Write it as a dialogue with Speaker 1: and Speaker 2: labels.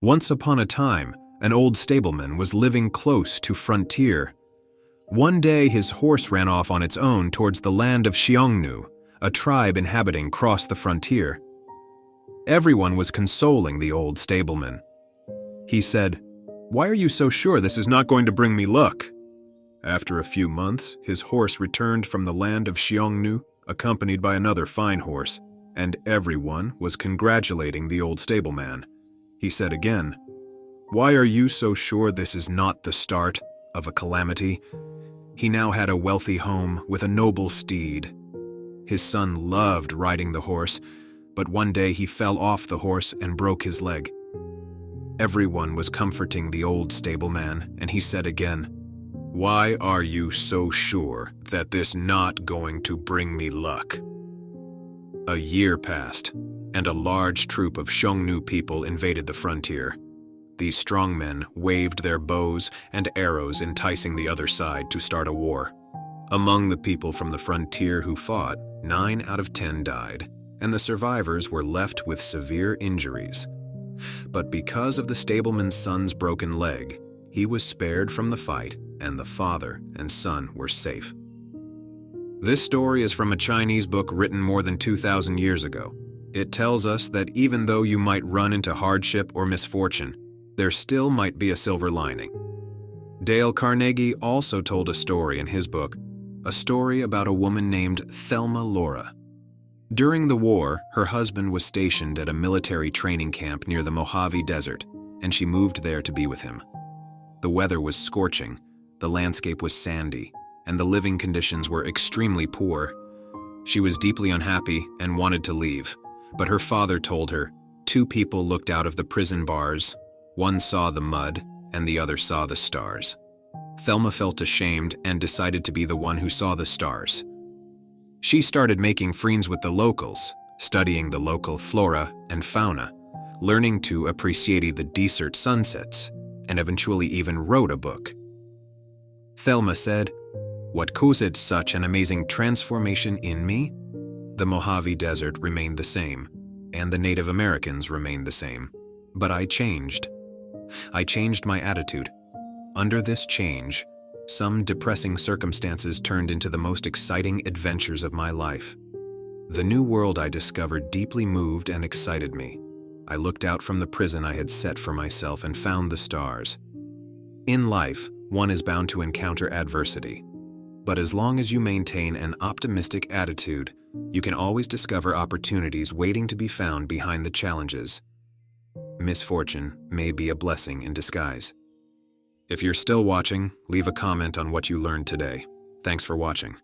Speaker 1: Once upon a time, an old stableman was living close to frontier. One day his horse ran off on its own towards the land of Xiongnu, a tribe inhabiting across the frontier. Everyone was consoling the old stableman. He said, "Why are you so sure this is not going to bring me luck?" After a few months, his horse returned from the land of Xiongnu, accompanied by another fine horse, and everyone was congratulating the old stableman. He said again, "Why are you so sure this is not the start of a calamity?" He now had a wealthy home with a noble steed. His son loved riding the horse, but one day he fell off the horse and broke his leg. Everyone was comforting the old stableman, and he said again, "Why are you so sure that this not going to bring me luck?" A year passed, and a large troop of Xiongnu people invaded the frontier. These strong men waved their bows and arrows, enticing the other side to start a war. Among the people from the frontier who fought, 9 out of 10 died, and the survivors were left with severe injuries. But because of the stableman's son's broken leg, he was spared from the fight, and the father and son were safe. This story is from a Chinese book written more than 2,000 years ago. It tells us that even though you might run into hardship or misfortune, there still might be a silver lining. Dale Carnegie also told a story in his book, a story about a woman named Thelma Laura. During the war, her husband was stationed at a military training camp near the Mojave Desert, and she moved there to be with him. The weather was scorching, the landscape was sandy, and the living conditions were extremely poor. She was deeply unhappy and wanted to leave, but her father told her, 2 people looked out of the prison bars, one saw the mud and the other saw the stars. Thelma felt ashamed and decided to be the one who saw the stars. She started making friends with the locals, studying the local flora and fauna, learning to appreciate the desert sunsets, and eventually even wrote a book. Thelma said, "What caused such an amazing transformation in me? The Mojave Desert remained the same, and the Native Americans remained the same. But I changed. I changed my attitude. Under this change, some depressing circumstances turned into the most exciting adventures of my life. The new world I discovered deeply moved and excited me. I looked out from the prison I had set for myself and found the stars. In life, one is bound to encounter adversity. But as long as you maintain an optimistic attitude, you can always discover opportunities waiting to be found behind the challenges. Misfortune may be a blessing in disguise." If you're still watching, leave a comment on what you learned today. Thanks for watching.